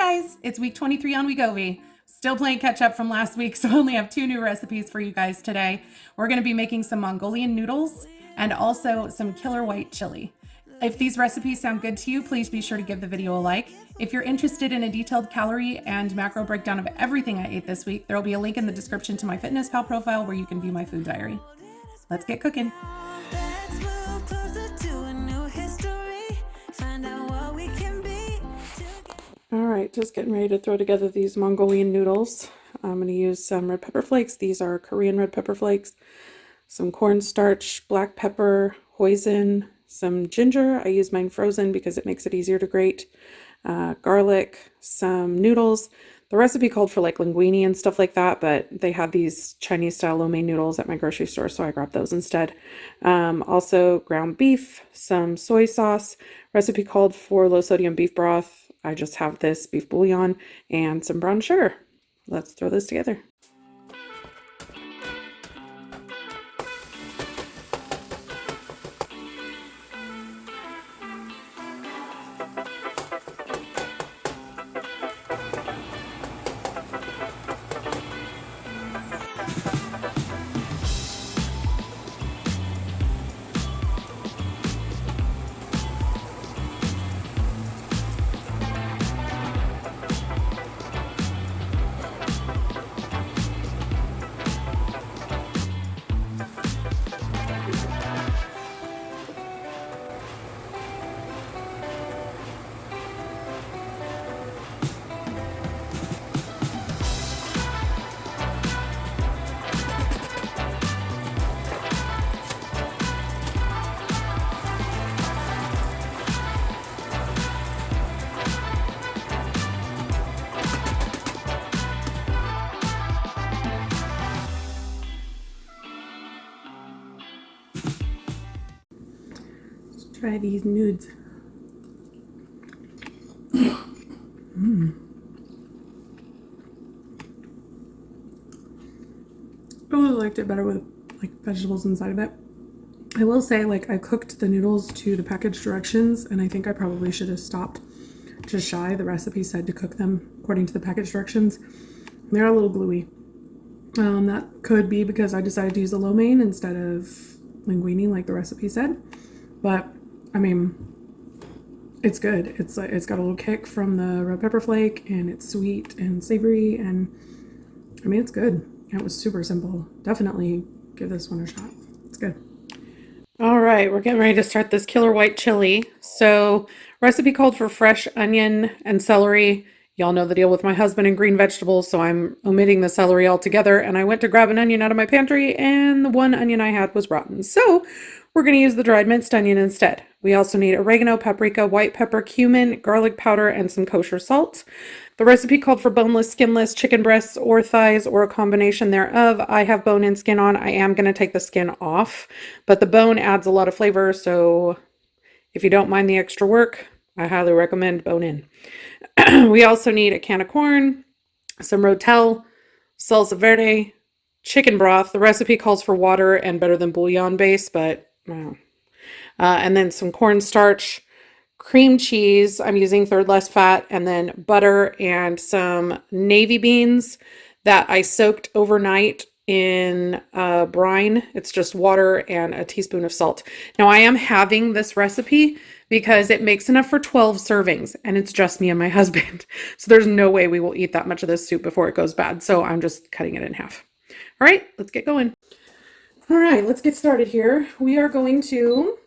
guys, it's week 23 on Wegovy. Still playing catch up from last week, so I only have 2 new recipes for you guys today. We're going to be making some Mongolian noodles and also some killer white chili. If these recipes sound good to you, please be sure to give the video a like. If you're interested in a detailed calorie and macro breakdown of everything I ate this week, there will be a link in the description to my FitnessPal profile where you can view my food diary. Let's get cooking. All right, just getting ready to throw together these Mongolian noodles. I'm going to use some red pepper flakes. These are Korean red pepper flakes. Some cornstarch, black pepper, hoisin, some ginger. I use mine frozen because it makes it easier to grate. Garlic, some noodles. The recipe called for like linguine and stuff like that, but they had these Chinese style lo mein noodles at my grocery store, so I grabbed those instead. Also ground beef, some soy sauce. Recipe called for low sodium beef broth. I just have this beef bouillon and some brown sugar. Let's throw this together. Try these nudes. I would have liked it better with like vegetables inside of it. I will say, like, I cooked the noodles to the package directions, and I think I probably should have stopped just shy. The recipe said to cook them according to the package directions. They're a little gluey. That could be because I decided to use the lo mein instead of linguine like the recipe said. But I mean, it's good. It's got a little kick from the red pepper flake, and it's sweet and savory, and I mean, it's good. It was super simple. Definitely give this one a shot. It's good. All right, we're getting ready to start this killer white chili. So, recipe called for fresh onion and celery. Y'all know the deal with my husband and green vegetables, so I'm omitting the celery altogether. And I went to grab an onion out of my pantry, and the one onion I had was rotten. So we're going to use the dried minced onion instead. We also need oregano, paprika, white pepper, cumin, garlic powder, and some kosher salt. The recipe called for boneless, skinless chicken breasts or thighs or a combination thereof. I have bone and skin on. I am going to take the skin off, but the bone adds a lot of flavor, so if you don't mind the extra work, I highly recommend bone in. We also need a can of corn, some rotel, salsa verde, chicken broth. The recipe calls for water and better than bouillon base, but and then some cornstarch, cream cheese. I'm using third less fat, and then butter and some navy beans that I soaked overnight in brine. It's just water and a teaspoon of salt. Now I am having this recipe because it makes enough for 12 servings, and it's just me and my husband. So there's no way we will eat that much of this soup before it goes bad. So I'm just cutting it in half. All right, let's get going. All right, let's get started here. We are going to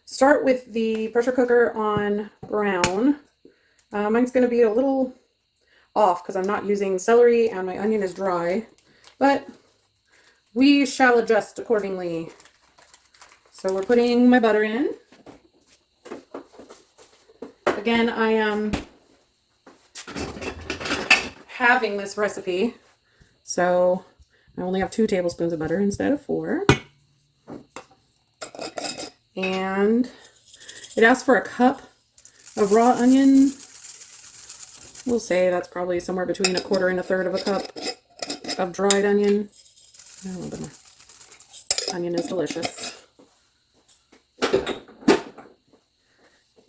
start with the pressure cooker on brown. Mine's going to be a little off because I'm not using celery and my onion is dry, but we shall adjust accordingly. So we're putting my butter in. Again, I am having this recipe, so I only have 2 tablespoons of butter instead of 4. And it asks for a cup of raw onion. We'll say that's probably somewhere between 1/4 and 1/3 of a cup of dried onion. A little bit more. Onion is delicious.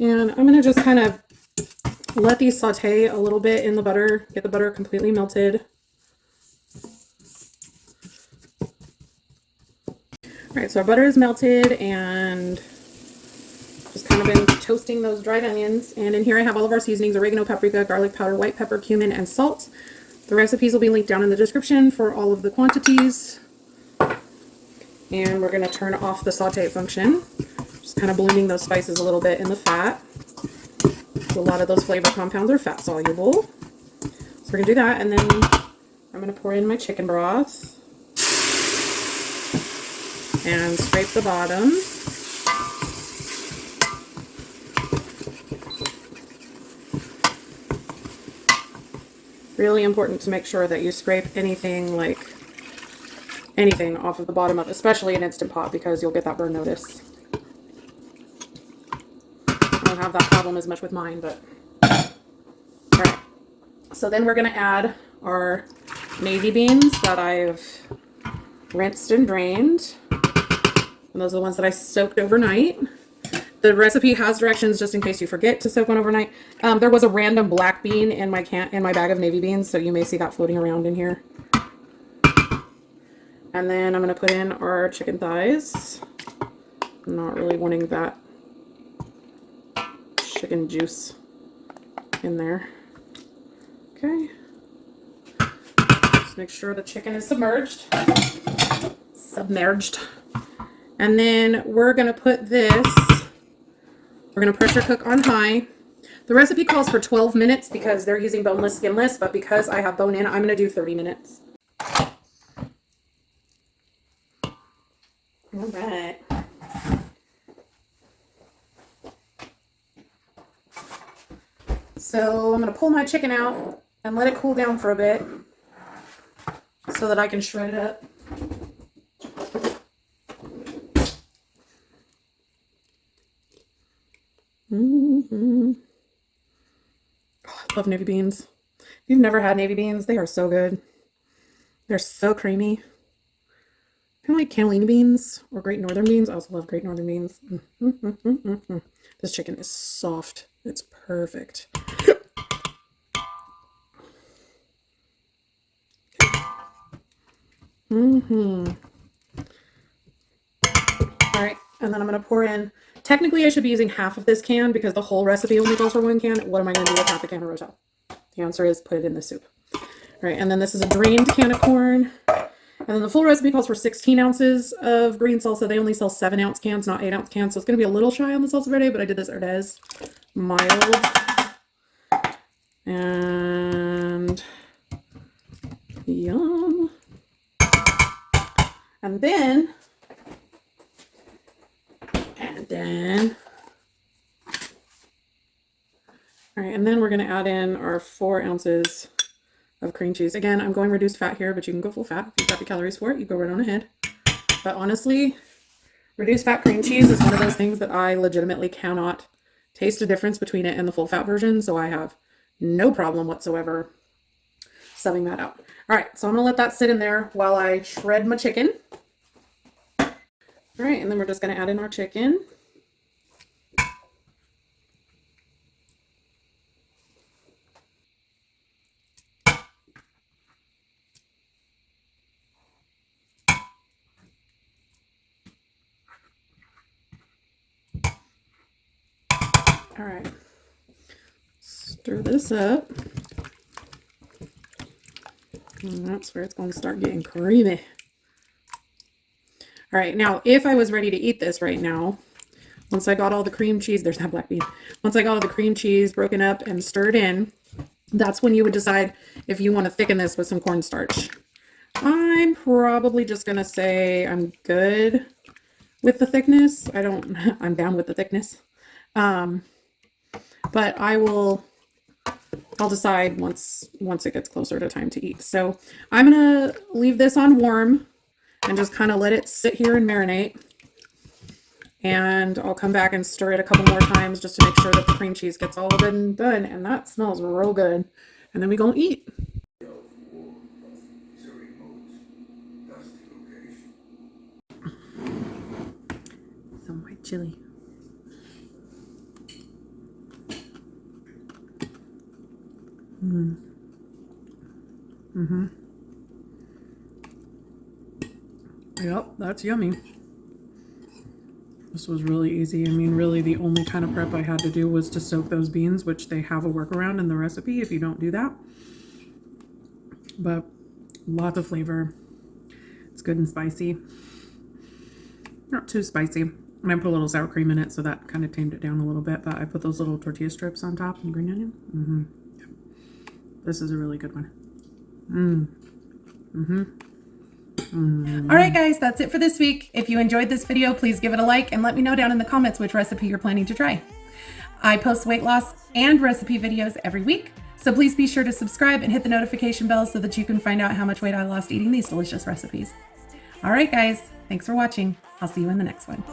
And I'm going to just kind of Let these saute a little bit in the butter, get the butter completely melted. All right, so our butter is melted and just kind of been toasting those dried onions. And in here I have all of our seasonings: oregano, paprika, garlic powder, white pepper, cumin, and salt. The recipes will be linked down in the description for all of the quantities. And we're going to turn off the saute function. Just kind of blending those spices a little bit in the fat. A lot of those flavor compounds are fat soluble. So we're going to do that, and then I'm going to pour in my chicken broth and scrape the bottom. Really important to make sure that you scrape anything off of the bottom of, especially an Instant Pot, because you'll get that burn notice. I don't have that problem as much with mine, but all right. So then we're going to add our navy beans that I've rinsed and drained. And those are the ones that I soaked overnight. The recipe has directions just in case you forget to soak one overnight. There was a random black bean in my bag of navy beans, so you may see that floating around in here. And then I'm going to put in our chicken thighs. I'm not really wanting that chicken juice in there. Okay. Just make sure the chicken is submerged. And then we're going to put this, we're going to pressure cook on high. The recipe calls for 12 minutes because they're using boneless, skinless, but because I have bone in, I'm going to do 30 minutes. All right. So I'm going to pull my chicken out and let it cool down for a bit so that I can shred it up. Oh, I love navy beans. If you've never had navy beans, they are so good. They're so creamy. Kind of like cannellini beans or Great Northern beans. I also love Great Northern beans. This chicken is soft. It's perfect. All right, and then I'm going to pour in. Technically, I should be using half of this can because the whole recipe only goes for 1 can. What am I going to do with half a can of Rotel? The answer is put it in the soup. All right, and then this is a drained can of corn. And then the full recipe calls for 16 ounces of green salsa. They only sell 7-ounce cans, not 8-ounce cans. So it's going to be a little shy on the salsa verde, but I did this Herdez mild. And yum. And then, all right, and then we're going to add in our 4 ounces of cream cheese. Again, I'm going reduced fat here, but you can go full fat. If you've got the calories for it, you go right on ahead. But honestly, reduced fat cream cheese is one of those things that I legitimately cannot taste a difference between it and the full fat version. So I have no problem whatsoever subbing that out. All right, so I'm going to let that sit in there while I shred my chicken. All right, and then we're just going to add in our chicken. All right, stir this up. And that's where it's going to start getting creamy. All right, now if I was ready to eat this right now, once I got all the cream cheese, there's that black bean. Once I got all the cream cheese broken up and stirred in, that's when you would decide if you want to thicken this with some cornstarch. I'm probably just going to say I'm good with the thickness. I'm down with the thickness. But I'll decide once it gets closer to time to eat. So I'm going to leave this on warm and just kind of let it sit here and marinate. And I'll come back and stir it a couple more times just to make sure that the cream cheese gets all done. And that smells real good. And then we gonna eat. Some white chili. Yep, that's yummy. This was really easy. I mean, really the only kind of prep I had to do was to soak those beans, which they have a workaround in the recipe if you don't do that. But lots of flavor. It's good and spicy. Not too spicy. And I put a little sour cream in it, so that kind of tamed it down a little bit. But I put those little tortilla strips on top and green onion. This is a really good one. All right, guys, that's it for this week. If you enjoyed this video, please give it a like and let me know down in the comments which recipe you're planning to try. I post weight loss and recipe videos every week, so please be sure to subscribe and hit the notification bell so that you can find out how much weight I lost eating these delicious recipes. All right, guys, thanks for watching. I'll see you in the next one.